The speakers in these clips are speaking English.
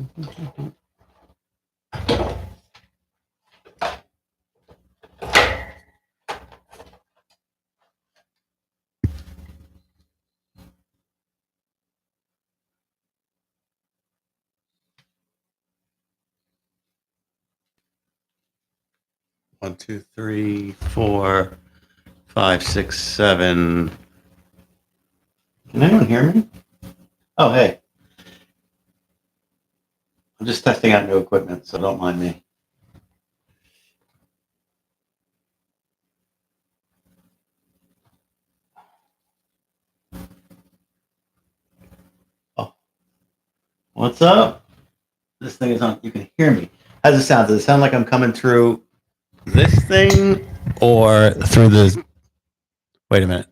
1, 2, 3, 4, 5, 6, 7. Can anyone hear me? Oh, hey. I'm just testing out new equipment, so don't mind me. Oh, what's up? This thing is on. You can hear me. How's it sound? Does it sound like I'm coming through this thing or through the... Wait a minute.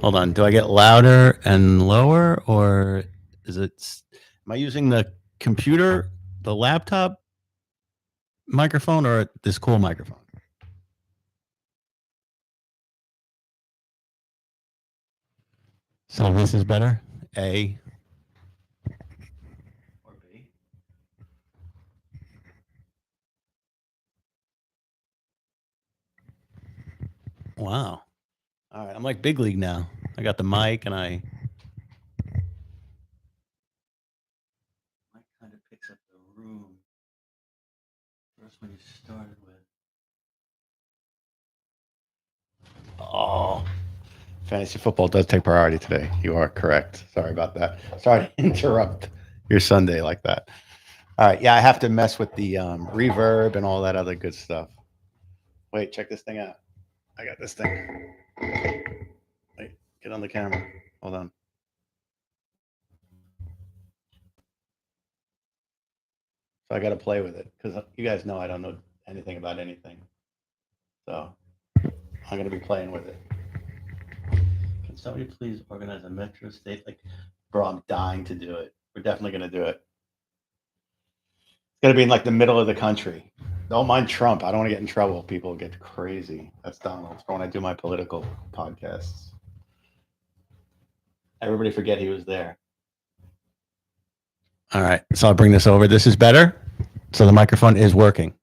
Hold on. Do I get louder and lower, or is it... Am I using the computer, the laptop microphone, or this cool microphone? So this is better? A or B? Wow. All right. I'm like big league now. I got the mic and I... Mic kind of picks up the room. First one you started with. Oh. Fantasy football does take priority today. You are correct. Sorry about that. Sorry to interrupt your Sunday like that. All right. Yeah, I have to mess with the reverb and all that other good stuff. Wait, check this thing out. I got this thing. Wait, get on the camera. Hold on. So I got to play with it because you guys know I don't know anything about anything. So I'm going to be playing with it. Can somebody please organize a metro state? Like, bro, I'm dying to do it. We're definitely going to do it. It's going to be in like the middle of the country. Don't mind Trump. I don't want to get in trouble. People get crazy. That's Donald for when I do my political podcasts. Everybody forget he was there. All right. So I'll bring this over. This is better. So the microphone is working.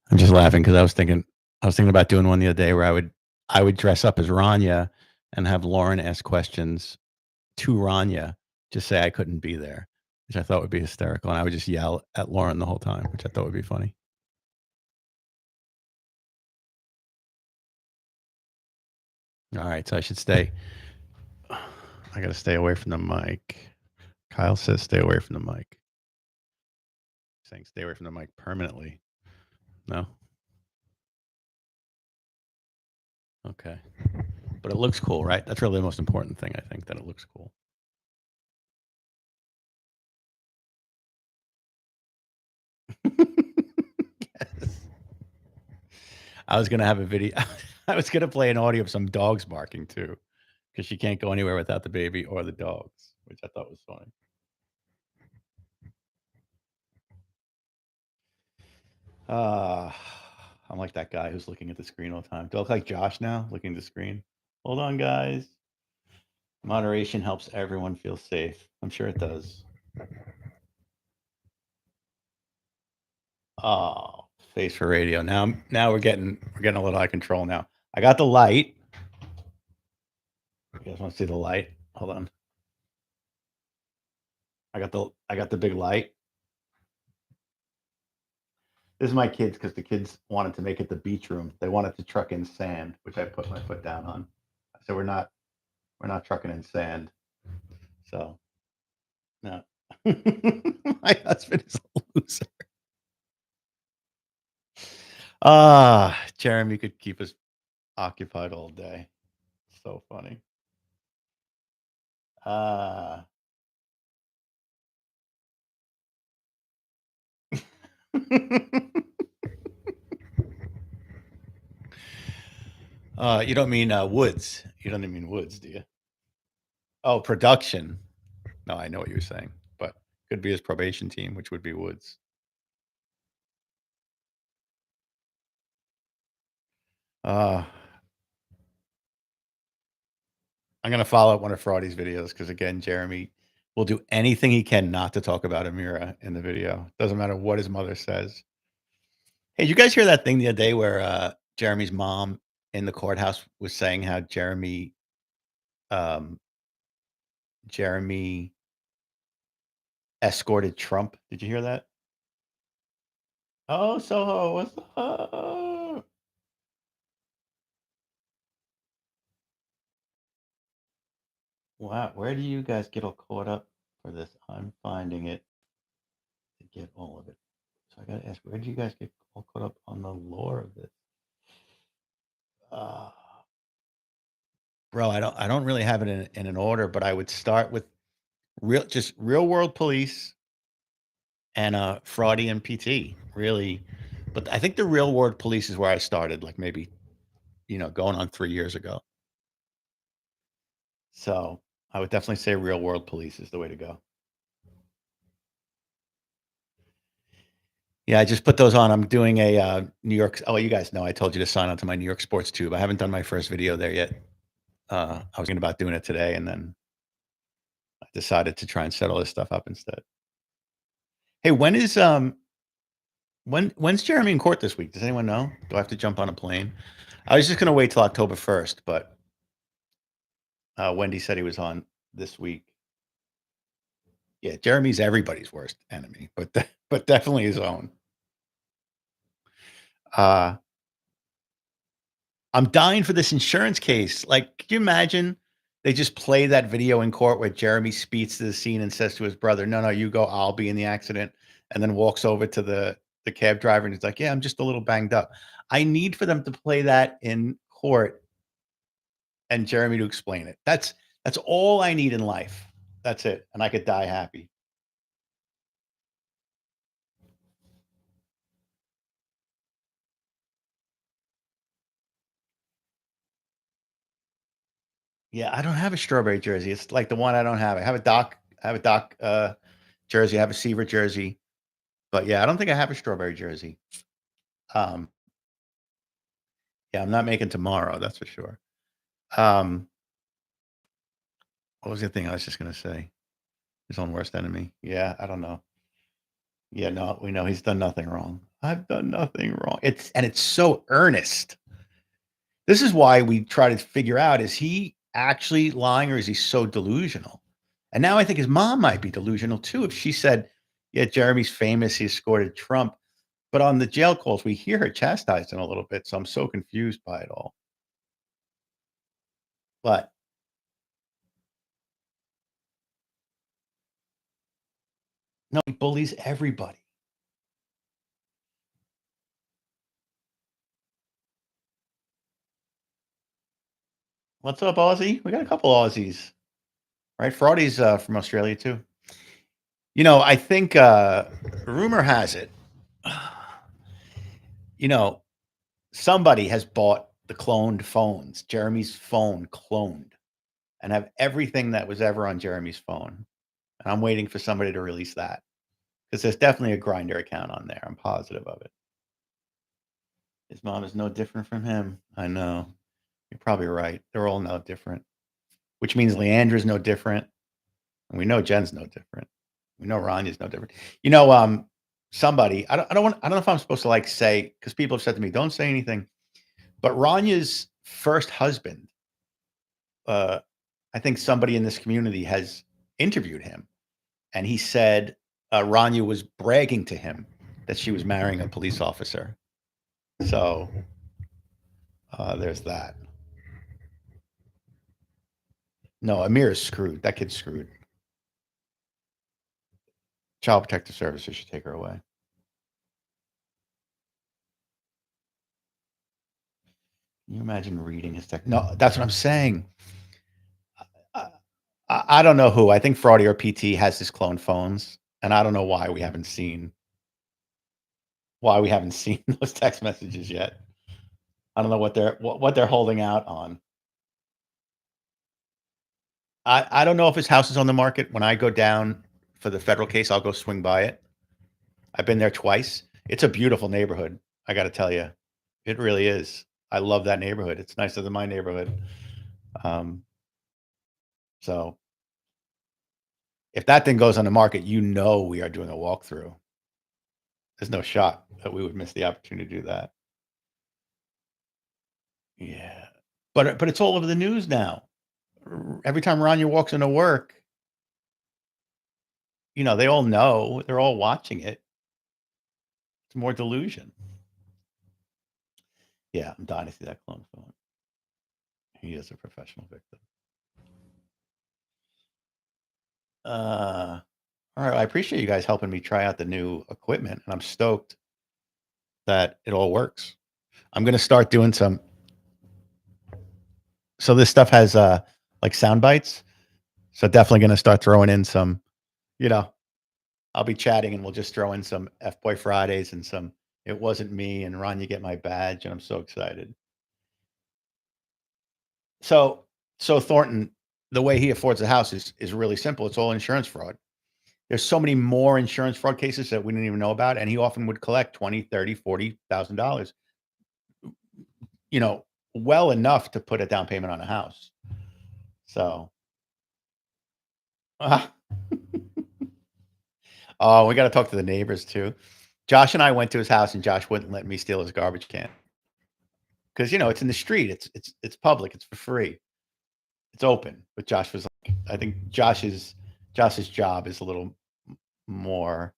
I'm just laughing because I was thinking about doing one the other day where I would dress up as Rania and have Lauren ask questions to Rania, just say I couldn't be there, which I thought would be hysterical, and I would just yell at Lauren the whole time, which I thought would be funny. All right, so I should stay. I got to stay away from the mic. Kyle says stay away from the mic. Saying stay away from the mic permanently. No? Okay. But it looks cool, right? That's really the most important thing, I think, that it looks cool. Yes. I was going to have a video. I was going to play an audio of some dogs barking too, because she can't go anywhere without the baby or the dogs, which I thought was funny. I'm like that guy who's looking at the screen all the time. Do I look like Josh now, looking at the screen? Hold on, guys. Moderation helps everyone feel safe. I'm sure it does. Oh, face for radio. Now we're getting a little out of control now. I got the light. You guys want to see the light? Hold on. I got the big light. This is my kids because the kids wanted to make it the beach room. They wanted to truck in sand, which I put my foot down on. So we're not trucking in sand. So no. My husband is a loser. Jeremy could keep us occupied all day. So funny. You don't mean Woods. You don't mean Woods, do you? Oh, production. No, I know what you're saying, but could be his probation team, which would be Woods. Uh, I'm gonna follow up one of Fraudy's videos because again, Jeremy will do anything he can not to talk about Amira in the video. Doesn't matter what his mother says. Hey, you guys hear that thing the other day where Jeremy's mom in the courthouse was saying how um, Jeremy escorted Trump? Did you hear that? Oh, Soho, what's up? Wow, where do you guys get all caught up for this? I'm finding it to get all of it. So I gotta ask, where do you guys get all caught up on the lore of this? Uh, bro, I don't really have it in an order, but I would start with real world police and Fraudy and PT, really. But I think the real world police is where I started, like maybe, going on 3 years ago. So I would definitely say real world police is the way to go. Yeah, I just put those on. I'm doing a New York. Oh, you guys know I told you to sign on to my New York Sports Tube. I haven't done my first video there yet. I was thinking about doing it today, and then I decided to try and set all this stuff up instead. Hey, when's Jeremy in court this week? Does anyone know? Do I have to jump on a plane? I was just gonna wait till October 1st, but Wendy said he was on this week. Yeah, Jeremy's everybody's worst enemy, but definitely his own. Uh, I'm dying for this insurance case. Like, could you imagine they just play that video in court where Jeremy speeds to the scene and says to his brother, "No, no, you go. I'll be in the accident," and then walks over to the cab driver and he's like, "Yeah, I'm just a little banged up." I need for them to play that in court and Jeremy to explain it. That's all I need in life. That's it, and I could die happy. Yeah, I don't have a strawberry jersey. It's like the one I don't have. I have a Doc jersey. I have a Seaver jersey, but yeah, I don't think I have a strawberry jersey. Um, yeah, I'm not making tomorrow. That's for sure. Um, what was the thing I was just gonna say? His own worst enemy. Yeah, I don't know. Yeah, no, we know he's done nothing wrong. I've done nothing wrong. It's so earnest. This is why we try to figure out, is he actually lying or is he so delusional? And now I think his mom might be delusional too. If she said, yeah, Jeremy's famous, he escorted Trump. But on the jail calls, we hear her chastising a little bit. So I'm so confused by it all. But no, he bullies everybody. What's up, Aussie? We got a couple Aussies, right? Fraudy's from Australia too. I think rumor has it, you know, somebody has bought the cloned phones, Jeremy's phone cloned, and have everything that was ever on Jeremy's phone. And I'm waiting for somebody to release that because there's definitely a grinder account on there. I'm positive of it. His mom is no different from him. I know. You're probably right. They're all no different, which means Leandra's no different. And we know Jen's no different. We know Ranya's no different. Somebody, I don't know if I'm supposed to like say, because people have said to me, don't say anything. But Ranya's first husband, uh, I think somebody in this community has interviewed him, and he said Rania was bragging to him that she was marrying a police officer. So there's that. No, Amir is screwed. That kid's screwed. Child Protective Services should take her away. Can you imagine reading his text? No, that's what I'm saying. I don't know who. I think Fraudy or PT has his clone phones, and I don't know why we haven't seen those text messages yet. I don't know what they're holding out on. I don't know if his house is on the market. When I go down for the federal case, I'll go swing by it. I've been there twice. It's a beautiful neighborhood. I got to tell you, it really is. I love that neighborhood. It's nicer than my neighborhood. So if that thing goes on the market, we are doing a walkthrough. There's no shot that we would miss the opportunity to do that. Yeah. But it's all over the news now. Every time Rania walks into work, they all know. They're all watching it. It's more delusion. Yeah, I'm dying to see that clone phone. He is a professional victim. All right. I appreciate you guys helping me try out the new equipment, and I'm stoked that it all works. I'm gonna start doing some. So this stuff has like sound bites. So definitely gonna start throwing in some. You know, I'll be chatting, and we'll just throw in some F Boy Fridays and some. It wasn't me, and Ron, you get my badge, and I'm so excited. So Thornton, the way he affords the house is really simple. It's all insurance fraud. There's so many more insurance fraud cases that we didn't even know about, and he often would collect 20, 30, $40,000, well enough to put a down payment on a house. So, oh, we got to talk to the neighbors too. Josh and I went to his house, and Josh wouldn't let me steal his garbage can because it's in the street. It's public. It's for free. It's open. But Josh was like, I think Josh's job is a little more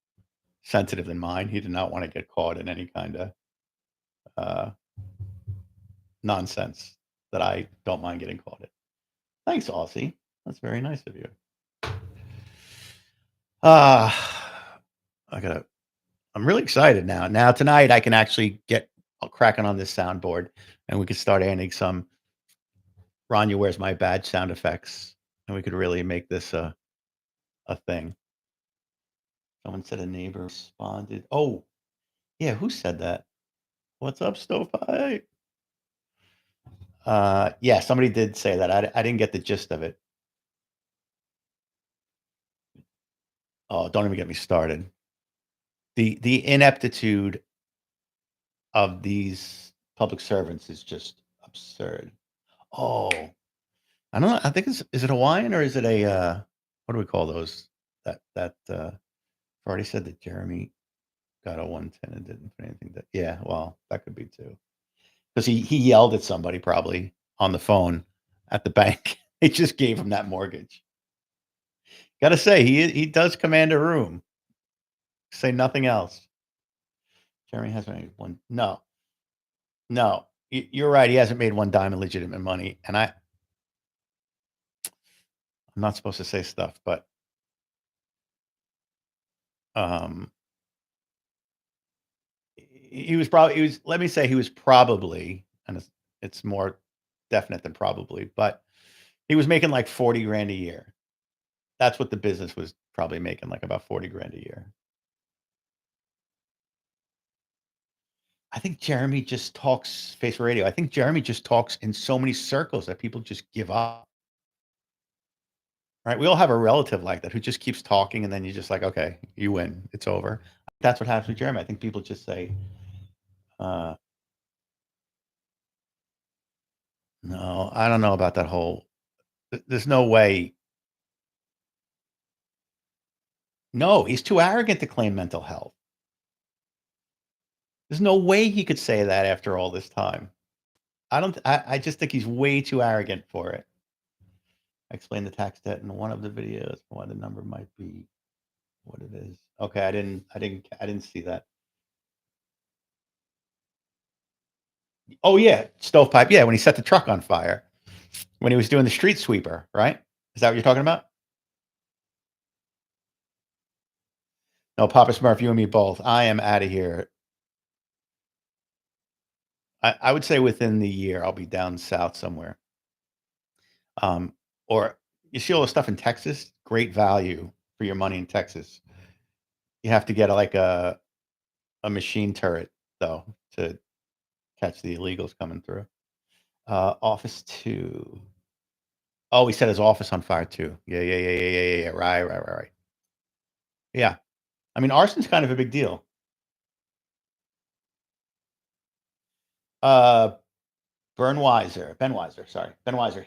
sensitive than mine. He did not want to get caught in any kind of uh, nonsense that I don't mind getting caught in. Thanks, Aussie. That's very nice of you. I'm really excited now. Now tonight I can actually get cracking on this soundboard, and we could start adding some Rania Where's My Badge sound effects, and we could really make this a thing. Someone said a neighbor responded. Oh, yeah, who said that? What's up, Stovepipe? Yeah, somebody did say that. I didn't get the gist of it. Oh, don't even get me started. The ineptitude of these public servants is just absurd. Oh, I don't know. I think is it Hawaiian or is it a what do we call those? That I've already said that Jeremy got a 110 and didn't put anything that yeah, well, that could be too. Because he yelled at somebody probably on the phone at the bank. He just gave him that mortgage. Gotta say, he does command a room. Say nothing else. Jeremy hasn't made one. No, no, you're right. He hasn't made one dime in legitimate money, and I'm not supposed to say stuff, but um, he was probably Let me say he was probably, and it's more definite than probably, but he was making like 40 grand a year. That's what the business was probably making, like about 40 grand a year. I think Jeremy just talks face radio. I think Jeremy just talks in so many circles that people just give up. Right? We all have a relative like that who just keeps talking, and then you're just like, okay, you win. It's over. That's what happens with Jeremy. I think people just say, uh, no, I don't know about that whole. There's no way. No, he's too arrogant to claim mental health. There's no way he could say that after all this time. I just think he's way too arrogant for it. I explained the tax debt in one of the videos, why the number might be what it is. Okay, I didn't see that. Oh yeah, stovepipe. Yeah, when he set the truck on fire, when he was doing the street sweeper, right? Is that what you're talking about? No, Papa Smurf, you and me both. I am out of here. I would say within the year I'll be down south somewhere. Or you see all the stuff in Texas, great value for your money in Texas. You have to get a machine turret though to catch the illegals coming through. Office 2. Oh, he set his office on fire too. Yeah. Right. Yeah. I mean, arson's kind of a big deal. Ben Weiser, sorry. Ben Weiser.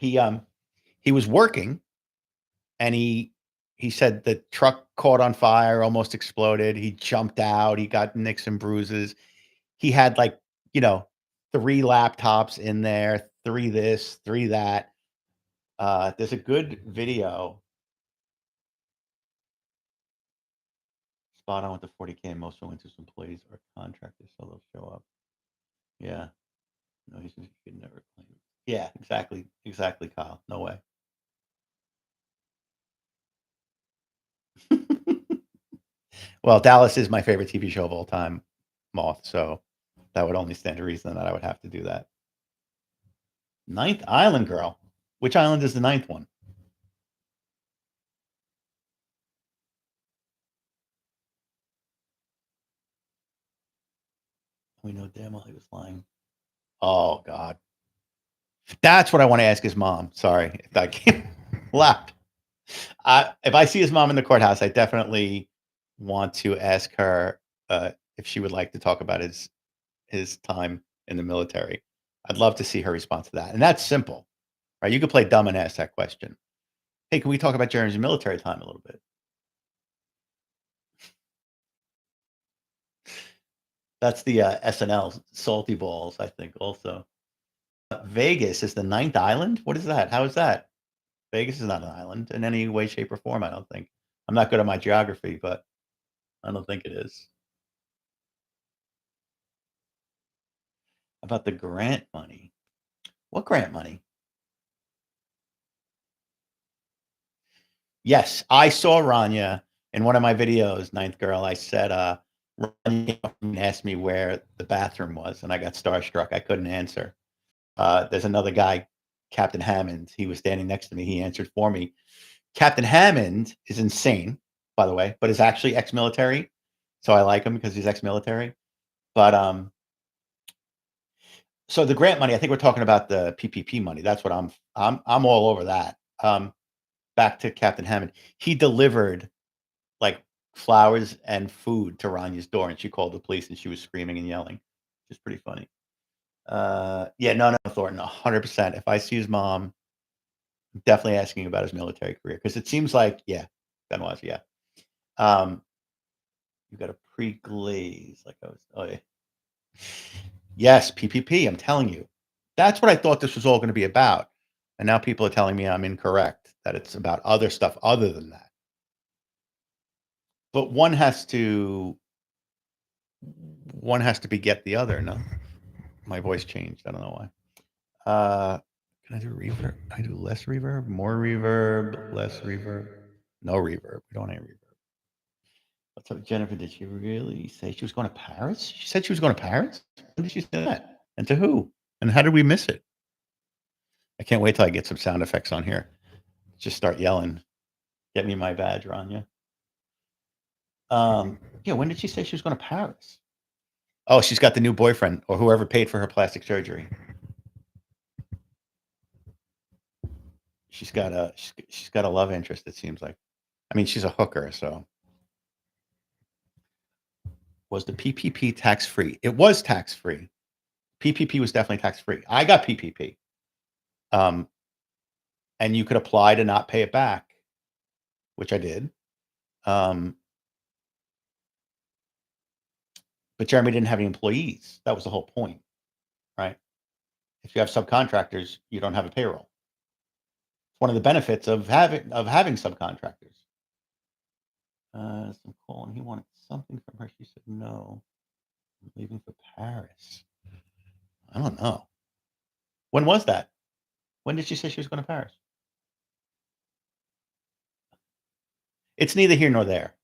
He was working and he said the truck caught on fire, almost exploded. He jumped out, he got nicks and bruises. He had like, you know, 3 laptops in there, 3 this, 3 that. There's a good video. Spot on with the 40K. Most Winter's employees are contractors, so they'll show up. Yeah. No, he could never claim it. Yeah, exactly. Exactly, Kyle. No way. Well, Dallas is my favorite TV show of all time, Moth. So that would only stand to reason that I would have to do that. Ninth Island Girl. Which island is the ninth one? We know damn well he was lying. Oh God. That's what I want to ask his mom. Sorry if I can't laugh. If I see his mom in the courthouse, I definitely want to ask her if she would like to talk about his time in the military. I'd love to see her response to that. And that's simple, right? You could play dumb and ask that question. Hey, can we talk about Jeremy's military time a little bit? That's the SNL Salty Balls, I think, also. Vegas is the ninth island? What is that? How is that? Vegas is not an island in any way, shape, or form, I don't think. I'm not good at my geography, but I don't think it is. About the grant money. What grant money? Yes, I saw Rania in one of my videos, Ninth Girl. I said, Rania asked me where the bathroom was, and I got starstruck. I couldn't answer. There's another guy, Captain Hammond. He was standing next to me. He answered for me. Captain Hammond is insane, by the way, but is actually ex-military. So I like him because he's ex-military. But so the grant money, I think we're talking about the PPP money. That's what I'm all over that. Back to Captain Hammond. He delivered like flowers and food to Rania's door, and she called the police, and she was screaming and yelling, which is pretty funny. Yeah, no, Thornton, 100%. If I see his mom, I'm definitely asking about his military career because it seems like, yeah, Ben was, yeah. You got a pre-glaze, like I was. Oh yeah. Yes, PPP. I'm telling you, that's what I thought this was all going to be about, and now people are telling me I'm incorrect. That it's about other stuff other than that. But one has to beget the other. No, my voice changed. I don't know why. Can I do reverb? I do less reverb, more reverb, less reverb, no reverb. We don't want any reverb. What's up, Jennifer? Did she really say she was going to Paris? She said she was going to Paris. When did she say that? And to who? And how did we miss it? I can't wait till I get some sound effects on here. Just start yelling. Get me my badge, Rania. Yeah, when did she say she was going to Paris? Oh, she's got the new boyfriend or whoever paid for her plastic surgery. She's got a love interest, it seems like. I mean, she's a hooker, so. Was the PPP tax-free? It was tax-free. PPP was definitely tax-free. I got PPP. And you could apply to not pay it back, which I did. But Jeremy didn't have any employees. That was the whole point, right? If you have subcontractors, you don't have a payroll. It's one of the benefits of having subcontractors. Some calling. He wanted something from her. She said no. I'm leaving for Paris. I don't know. When was that? When did she say she was going to Paris? It's neither here nor there.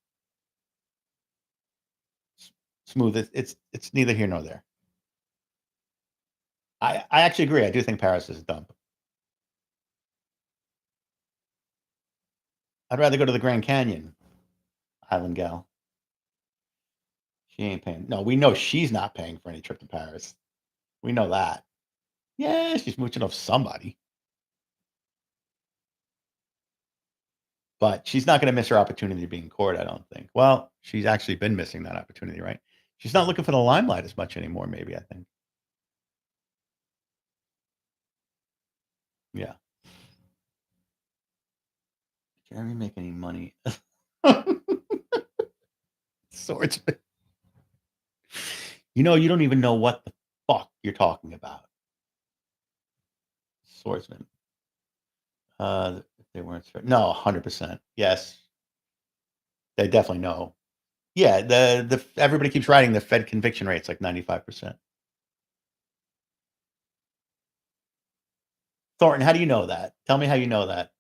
Smooth. It's neither here nor there. I actually agree. I do think Paris is a dump. I'd rather go to the Grand Canyon, Island Gal. She ain't paying. No, we know she's not paying for any trip to Paris. We know that. Yeah, she's mooching off somebody. But she's not going to miss her opportunity to be in court, I don't think. Well, she's actually been missing that opportunity, right? She's not looking for the limelight as much anymore, maybe, I think. Yeah. Jeremy make any money? Swordsman. You know, you don't even know what the fuck you're talking about. Swordsman. If they weren't no, 100%. Yes, they definitely know. Yeah, the everybody keeps writing the Fed conviction rate's like 95%. Thornton, how do you know that? Tell me how you know that.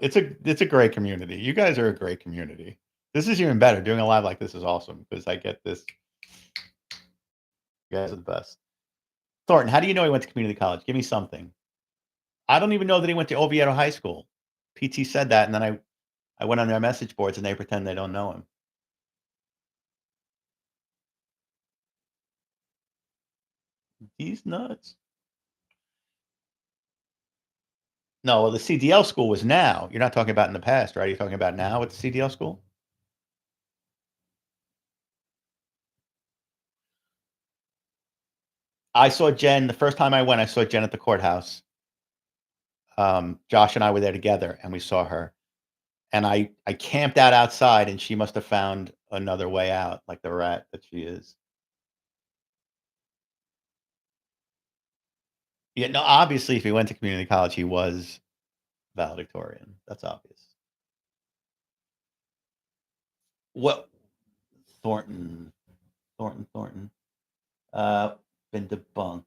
It's a great community. You guys are a great community. This is even better. Doing a live like this is awesome because I get this. You guys are the best. Thornton, how do you know he went to community college? Give me something. I don't even know that he went to Oviedo High School. PT said that, and then I went on their message boards and they pretend they don't know him. He's nuts. No, well, the CDL school was now. You're not talking about in the past, right? You're talking about now at the CDL school? I saw Jen the first time I went. I saw Jen at the courthouse. Josh and I were there together, and we saw her. And I camped out outside, and she must have found another way out, like the rat that she is. Yeah, no, obviously, if he went to community college, he was valedictorian. That's obvious. What Thornton, Thornton, been debunked.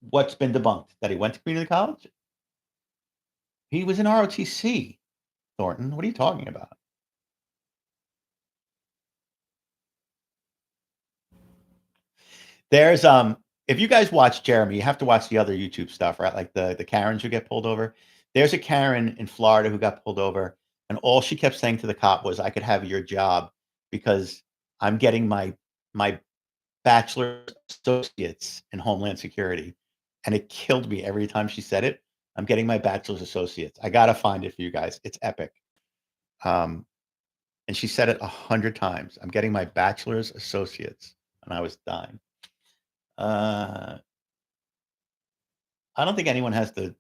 What's been debunked? That he went to community college? He was in ROTC. Thornton, what are you talking about? There's if you guys watch Jeremy, you have to watch the other YouTube stuff, right? Like the Karens who get pulled over. There's a Karen in Florida who got pulled over, and all she kept saying to the cop was, "I could have your job because I'm getting my bachelor's associates in Homeland Security," and it killed me every time she said it. I'm getting my bachelor's associates. I gotta find it for you guys. It's epic. Um, and she said it 100 times. I'm getting my bachelor's associates, and I was dying. Uh, I don't think anyone has the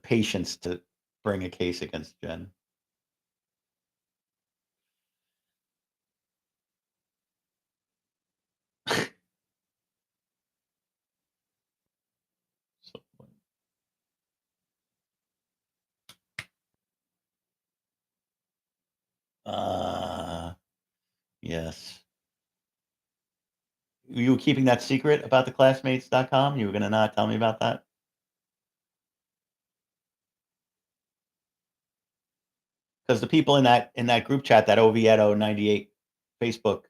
patience to bring a case against Jen. So, yes. You were keeping that secret about the classmates.com? You were gonna not tell me about that? Because the people in that group chat, that Oviedo 98 Facebook,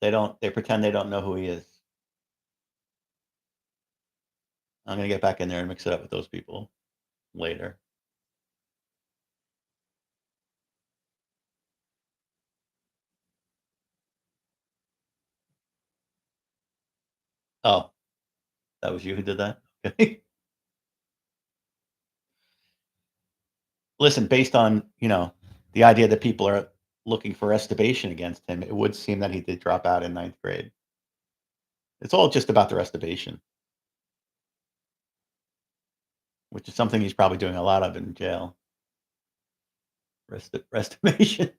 they pretend they don't know who he is. I'm gonna get back in there and mix it up with those people later. Oh, that was you who did that? Okay. Listen, based on, the idea that people are looking for estimation against him, it would seem that he did drop out in ninth grade. It's all just about the restoration, which is something he's probably doing a lot of in jail. Restoration.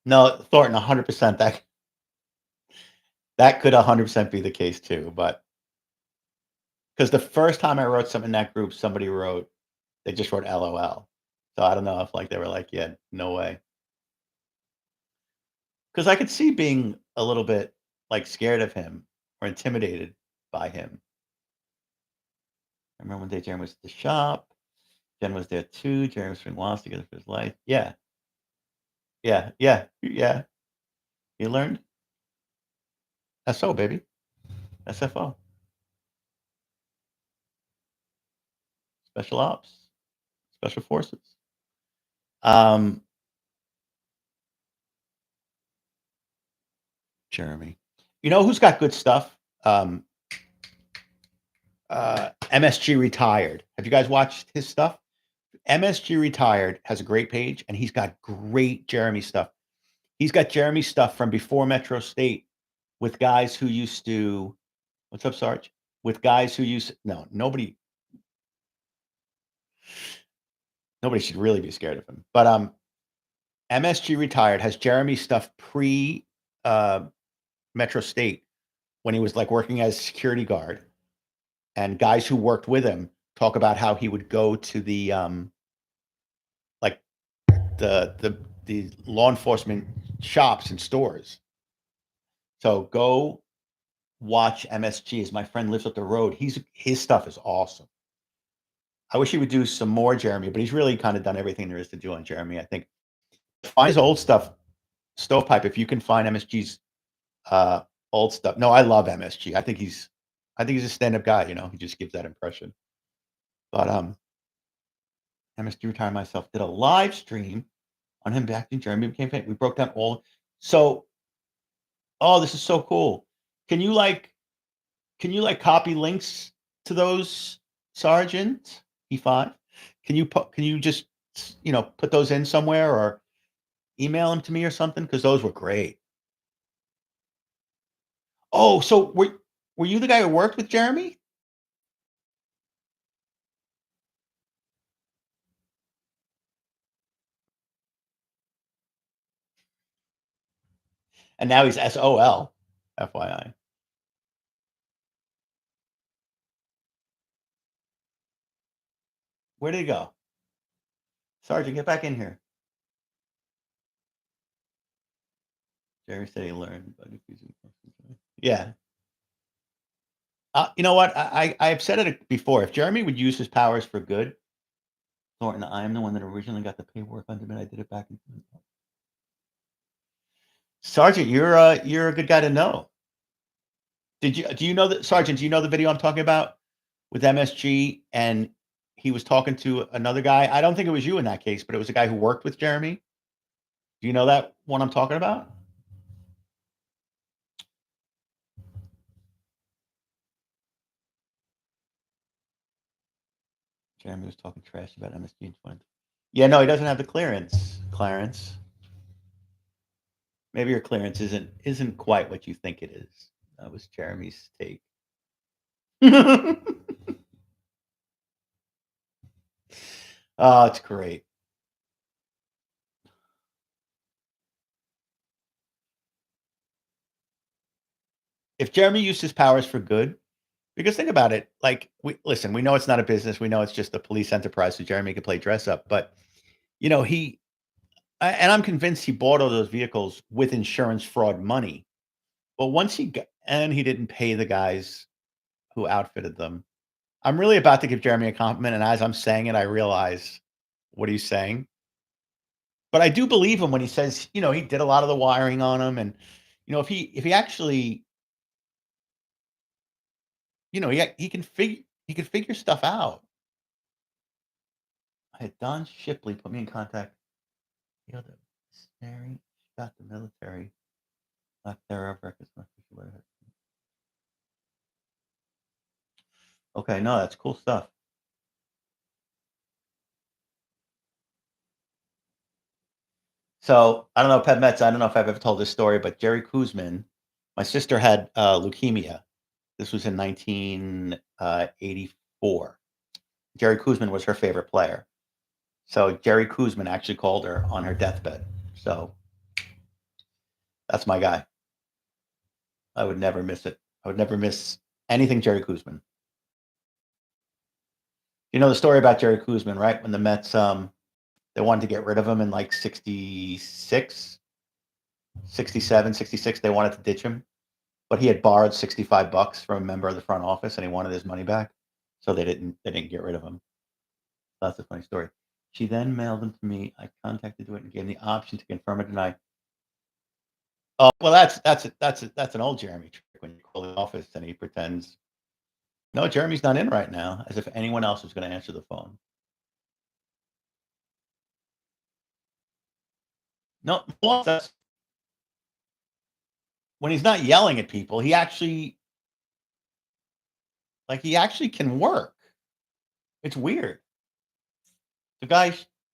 No, Thornton, 100%. That could 100% be the case too, but because the first time I wrote something in that group, somebody wrote, they just wrote LOL. So I don't know if like they were like, yeah, no way. Because I could see being a little bit like scared of him or intimidated by him. I remember one day Jeremy was at the shop. Jen was there too. Jeremy was doing Lost together for his life. Yeah, yeah. You learned SO, baby. SFO. Special Ops. Special Forces. Um, Jeremy. You know who's got good stuff? MSG Retired. Have you guys watched his stuff? MSG Retired has a great page, and he's got great Jeremy stuff. He's got Jeremy stuff from before Metro State with guys who used to what's up, Sarge? With guys who used no, nobody should really be scared of him. But MSG Retired has Jeremy stuff pre Metro State when he was like working as security guard, and guys who worked with him talk about how he would go to the like the law enforcement shops and stores. So go watch MSG. As my friend lives up the road, his stuff is awesome. I wish he would do some more Jeremy, but he's really kind of done everything there is to do on Jeremy. I think find his old stuff, Stovepipe. If you can find MSG's old stuff. No, I love MSG. I think he's a stand-up guy. You know, he just gives that impression. But MSG Retired myself did a live stream on him back in Jeremy became famous. We broke down all. So, oh, this is so cool. Can you copy links to those, Sergeant E5? Can you just put those in somewhere or email them to me or something? Because those were great. Oh, so were you the guy who worked with Jeremy? And now he's SOL, FYI. Where did he go? Sergeant, get back in here. Jerry said he learned, but if he's yeah. You know what? I've said it before. If Jeremy would use his powers for good, Thornton, I am the one that originally got the paperwork under me. I did it back in. Sergeant, you're a good guy to know. Do you know that, Sergeant? Do you know the video I'm talking about with MSG? And he was talking to another guy. I don't think it was you in that case, but it was a guy who worked with Jeremy. Do you know that one I'm talking about? Jeremy was talking trash about MSG in 20. Yeah, no, he doesn't have the clearance, Clarence. Maybe your clearance isn't quite what you think it is. That was Jeremy's take. Oh, it's great. If Jeremy used his powers for good, because think about it, like we know it's not a business, we know it's just a police enterprise, so Jeremy could play dress up, but and I'm convinced he bought all those vehicles with insurance fraud money. But once he didn't pay the guys who outfitted them. I'm really about to give Jeremy a compliment, and as I'm saying it, I realize what he's saying. But I do believe him when he says, he did a lot of the wiring on them, and if he actually, he can figure stuff out. I had Don Shipley put me in contact. The Mary got the military. Not there of records. Okay, no, that's cool stuff. So I don't know, Pep Metz. I don't know if I've ever told this story, but Jerry Kuzman, my sister had leukemia. This was in 1984. Jerry Kuzman was her favorite player. So Jerry Kuzman actually called her on her deathbed. So that's my guy. I would never miss it. I would never miss anything Jerry Kuzman. You know the story about Jerry Kuzman, right? When the Mets they wanted to get rid of him in like 66, 67, 66. They wanted to ditch him, but he had borrowed $65 from a member of the front office, and he wanted his money back, so they didn't get rid of him. That's a funny story. She then mailed them to me. I contacted it and gave them the option to confirm or deny. Oh well, that's an old Jeremy trick when you call the office and he pretends. No, Jeremy's not in right now, as if anyone else is going to answer the phone. No, that's when he's not yelling at people. He actually can work. It's weird. The guy,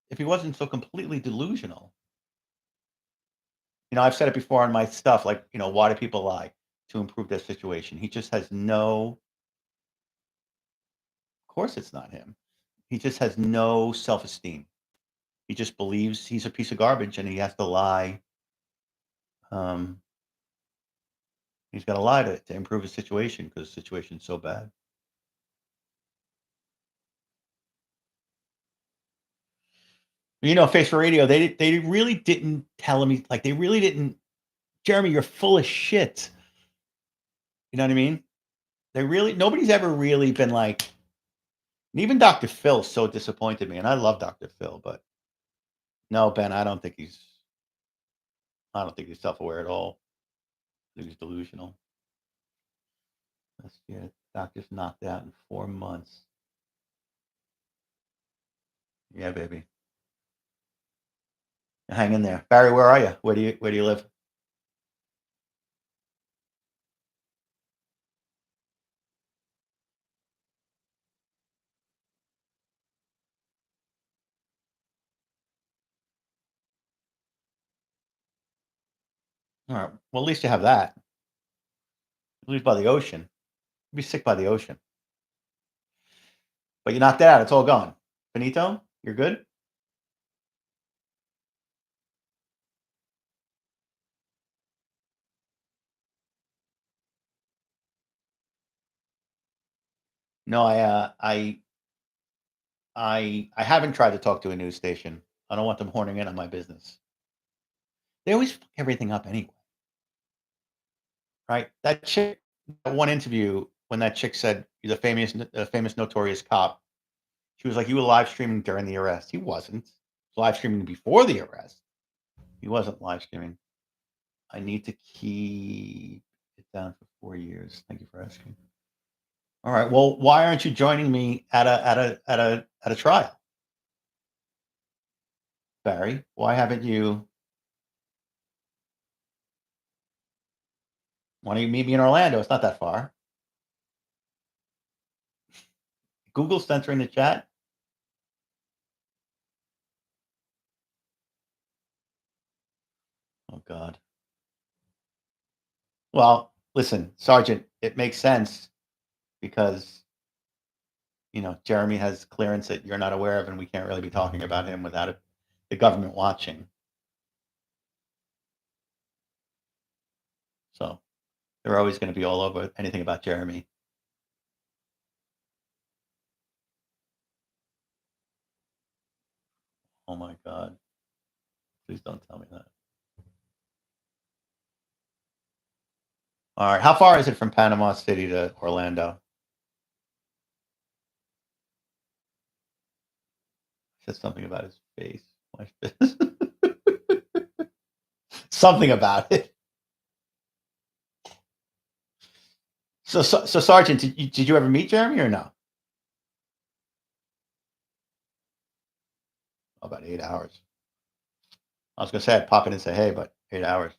if he wasn't so completely delusional, I've said it before on my stuff, like, why do people lie? To improve their situation. He just has no, of course it's not him. He just has no self-esteem. He just believes he's a piece of garbage and he has to lie. Um, he's got to lie to improve his situation because the situation's so bad. Face for Radio, they really didn't tell him, like, they really didn't, Jeremy, you're full of shit. You know what I mean? Nobody's ever really been like, and even Dr. Phil so disappointed me, and I love Dr. Phil, but no, Ben, I don't think he's self-aware at all. I think he's delusional. Let's get doctor's knocked out in 4 months. Yeah, baby. Hang in there. Barry, where are you? Where do you live? All right. Well, at least you have that. At least by the ocean. You'd be sick by the ocean. But you knocked it out. It's all gone. Finito? You're good? No, I haven't tried to talk to a news station. I don't want them horning in on my business. They always fuck everything up anyway. Right? That chick, that one interview when that chick said he's a famous notorious cop. She was like, "You were live streaming during the arrest." He wasn't. He was live streaming before the arrest. He wasn't live streaming. I need to keep it down for 4 years. Thank you for asking. All right. Well, why aren't you joining me at a trial, Barry? Why haven't you? Why don't you meet me in Orlando? It's not that far. Google censoring the chat. Oh God. Well, listen, Sergeant. It makes sense because Jeremy has clearance that you're not aware of, and we can't really be talking about him without the government watching. So they're always going to be all over anything about Jeremy. Oh my God. Please don't tell me that. All right. How far is it from Panama City to Orlando? Said something about his face. Something about it. So Sergeant, did you ever meet Jeremy or no? About 8 hours. I was gonna say I'd pop in and say hey, but 8 hours.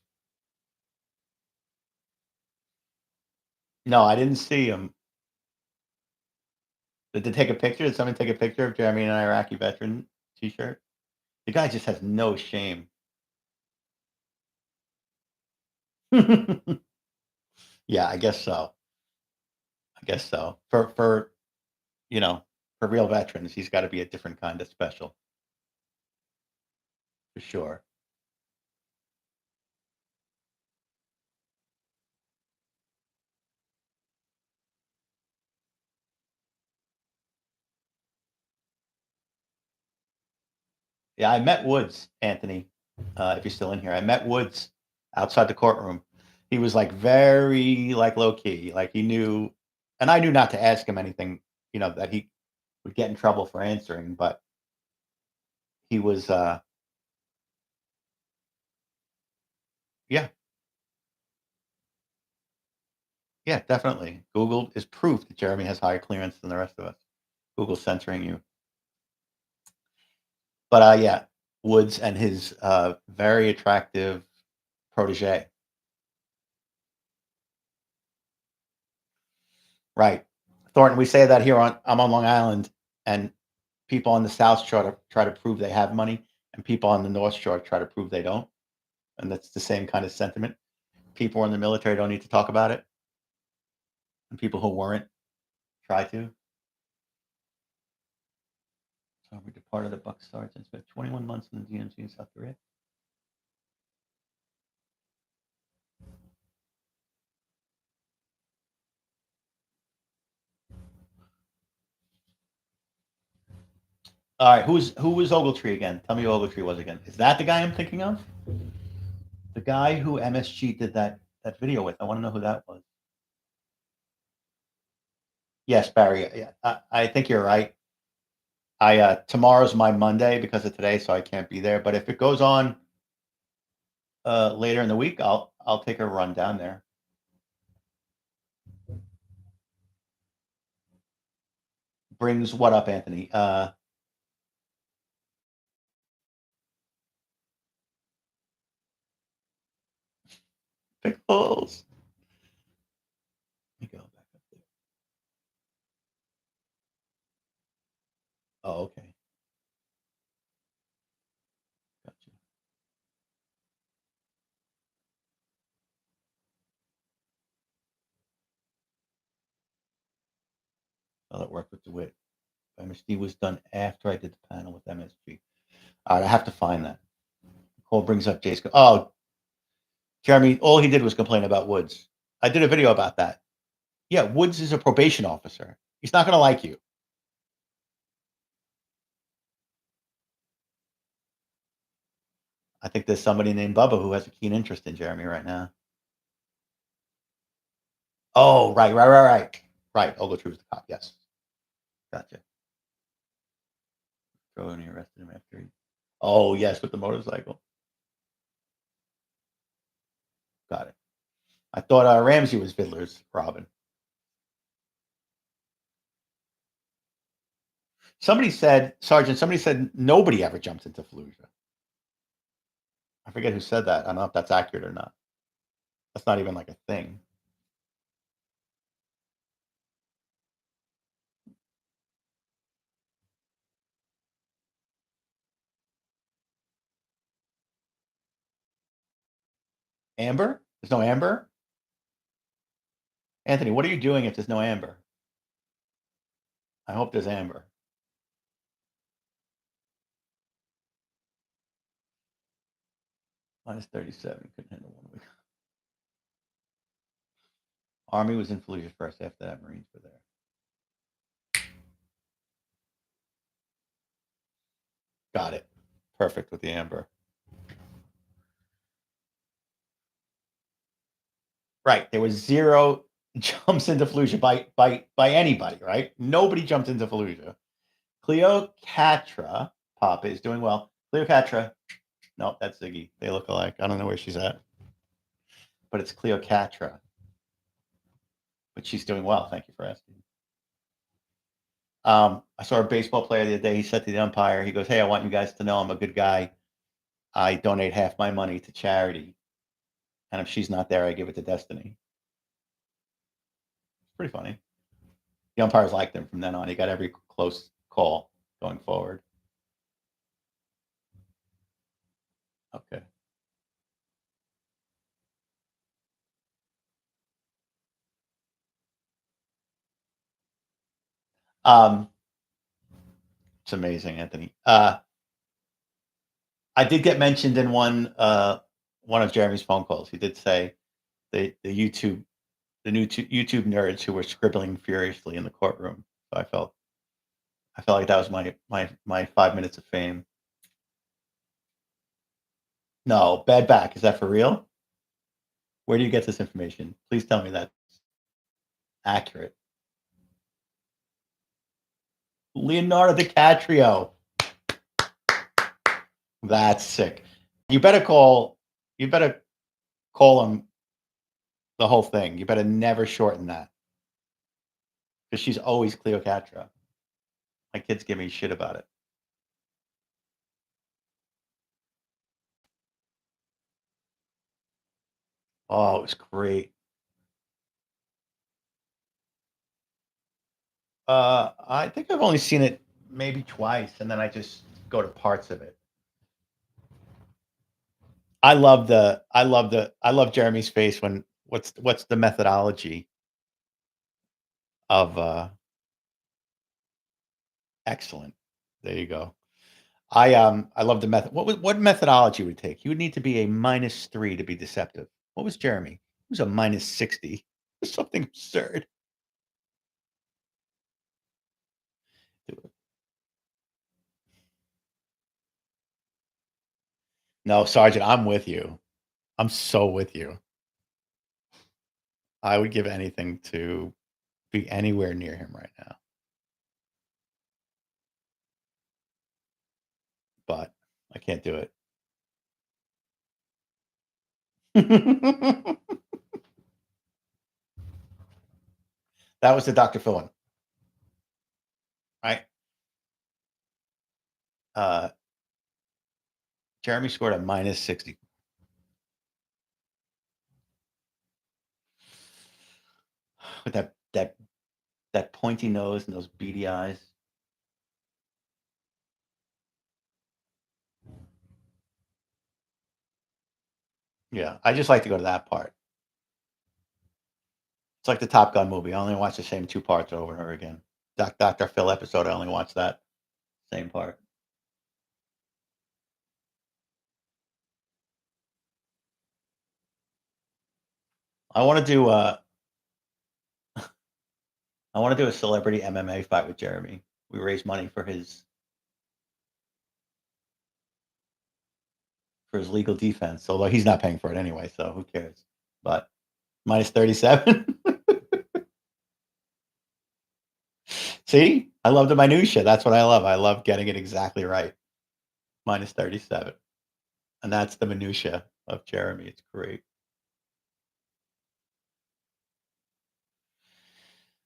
No, I didn't see him. Did they take a picture? Did someone take a picture of Jeremy and an Iraqi veteran T-shirt? The guy just has no shame. Yeah, I guess so. I guess so. You know, for real veterans, he's got to be a different kind of special, for sure. Yeah, I met Woods, Anthony. If you're still in here, I met Woods outside the courtroom. He was like very like low key, like he knew, and I knew not to ask him anything, that he would get in trouble for answering. But he was, yeah, yeah, definitely. Google is proof that Jeremy has higher clearance than the rest of us. Google's censoring you. But yeah, Woods and his very attractive protege. Right. Thornton, we say that here I'm on Long Island, and people on the South Shore try to prove they have money, and people on the North Shore try to prove they don't, and that's the same kind of sentiment. People in the military don't need to talk about it, and people who weren't try to. So we departed at Buck Sarge and spent 21 months in the DMZ in South Korea. All right, who was Ogletree again? Tell me who Ogletree was again. Is that the guy I'm thinking of? The guy who MSG did that video with. I want to know who that was. Yes, Barry. Yeah, I think you're right. Tomorrow's my Monday because of today, so I can't be there. But if it goes on later in the week, I'll take a run down there. Brings what up, Anthony? Pickles. Let me go back up there. Oh, okay. Gotcha. Oh, that worked with DeWitt. MSG was done after I did the panel with MSG. All right, I have to find that. Cole brings up Jason. Oh, Jeremy, all he did was complain about Woods. I did a video about that. Yeah, Woods is a probation officer. He's not going to like you. I think there's somebody named Bubba who has a keen interest in Jeremy right now. Oh, right. Right. Ogletree was the cop. Yes. Gotcha. Throw and he arrested him after he. Oh, yes, with the motorcycle. Got it. I thought Ramsey was Fiddler's Robin. Somebody said, Sergeant, somebody said nobody ever jumps into Fallujah. I forget who said that. I don't know if that's accurate or not. That's not even like a thing. Amber? There's no Amber? Anthony, what are you doing if there's no Amber? I hope there's Amber. Minus 37. Couldn't handle 1 week. Army was in Fallujah first. After that, Marines were there. Got it. Perfect with the Amber. Right. There was 0 jumps into Fallujah by anybody, right? Nobody jumped into Fallujah. Cleocatra, Papa is doing well. Cleocatra, no, that's Ziggy. They look alike. I don't know where she's at, but it's Cleocatra. But she's doing well. Thank you for asking. I saw a baseball player the other day. He said to the umpire, he goes, "Hey, I want you guys to know I'm a good guy. I donate half my money to charity, and if she's not there, I give it to Destiny." It's pretty funny. The umpires liked him from then on. He got every close call going forward. Okay. It's amazing, Anthony. I did get mentioned in one of Jeremy's phone calls. He did say the YouTube nerds who were scribbling furiously in the courtroom. So I felt like that was my 5 minutes of fame. No, bad back. Is that for real? Where do you get this information? Please tell me that's accurate. Leonardo DiCaprio. That's sick. You better call him the whole thing. You better never shorten that. Because she's always Cleocatra. My kids give me shit about it. Oh, it was great. I think I've only seen it maybe twice, and then I just go to parts of it. I love Jeremy's face when what's the methodology of excellent. There you go. I love the method. What methodology would it take? You would need to be a -3 to be deceptive. What was Jeremy? He was a -60. Something absurd. No, Sergeant, I'm with you. I'm so with you. I would give anything to be anywhere near him right now, but I can't do it. That was the Dr. Phil one, right? Uh, Jeremy scored a -60. With that pointy nose and those beady eyes. Yeah, I just like to go to that part. It's like the Top Gun movie. I only watch the same 2 parts over and over again. Dr. Phil episode, I only watch that same part. I wanna do, I wanna do a celebrity MMA fight with Jeremy. We raise money for his legal defense, although he's not paying for it anyway, so who cares? But -37? See? I love the minutia, that's what I love. I love getting it exactly right. -37. And that's the minutia of Jeremy. It's great.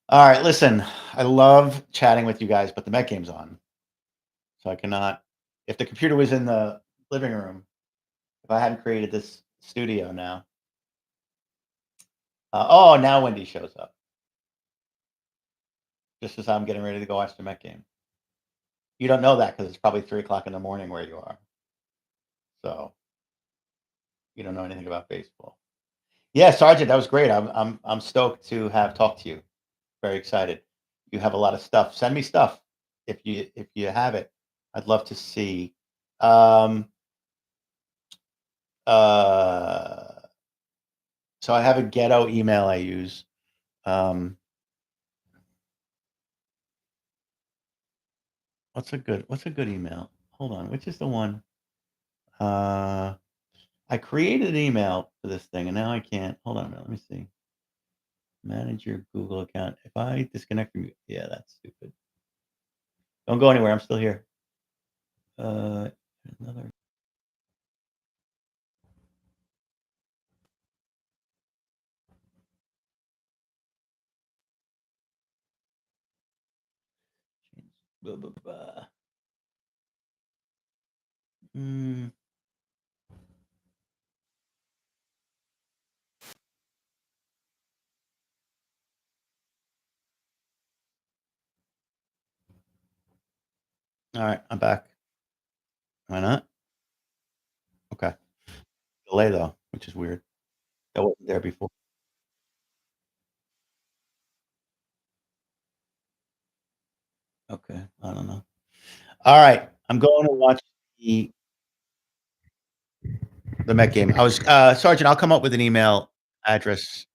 All right, listen, I love chatting with you guys, but the Met game's on, so I cannot. If the computer was in the living room, if I hadn't created this studio now. Oh, now Wendy shows up just as I'm getting ready to go watch the Met game. You don't know that because it's probably 3 o'clock in the morning where you are, so you don't know anything about baseball. Yeah, Sergeant, that was great. I'm stoked to have talked to you. Very excited. You have a lot of stuff. Send me stuff if you have it. I'd love to see. Um, uh, so I have a ghetto email I use. Um, what's a good email? Hold on, which is the one? Uh, I created an email for this thing and now I can't. Hold on a minute. Let me see. Manage your Google account. If I disconnect from you, yeah, that's stupid. Don't go anywhere. I'm still here. Uh, another. Blah, blah, blah. Mm, all right, I'm back. Why not? Okay. Delay though, which is weird. That wasn't there before. Okay, I don't know. All right, I'm going to watch the the Met game. I was Sergeant, I'll come up with an email address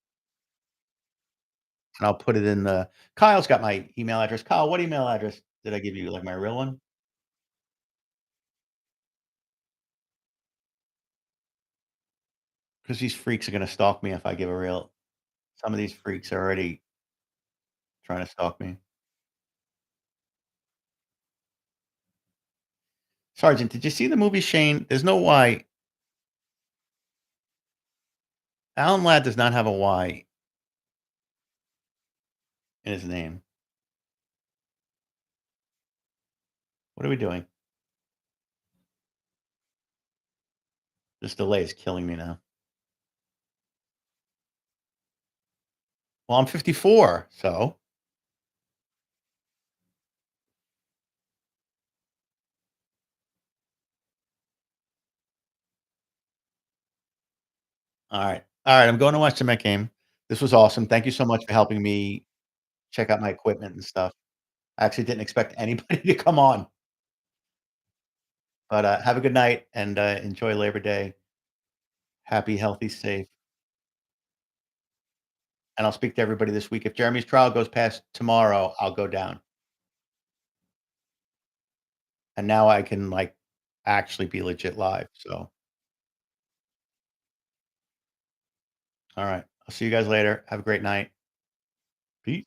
and I'll put it in the Kyle's got my email address. Kyle, what email address did I give you? Like my real one? Because these freaks are gonna stalk me if I give a real some of these freaks are already trying to stalk me. Sergeant, did you see the movie Shane? There's no Y. Alan Ladd does not have a Y in his name. What are we doing? This delay is killing me now. Well, I'm 54, so All right, I'm going to watch the Met game. This was awesome. Thank you so much for helping me check out my equipment and stuff. I actually didn't expect anybody to come on, but, have a good night and, enjoy Labor Day. Happy, healthy, safe, and I'll speak to everybody this week. If Jeremy's trial goes past tomorrow, I'll go down, and now I can, like, actually be legit live, so, alright. I'll see you guys later. Have a great night. Peace.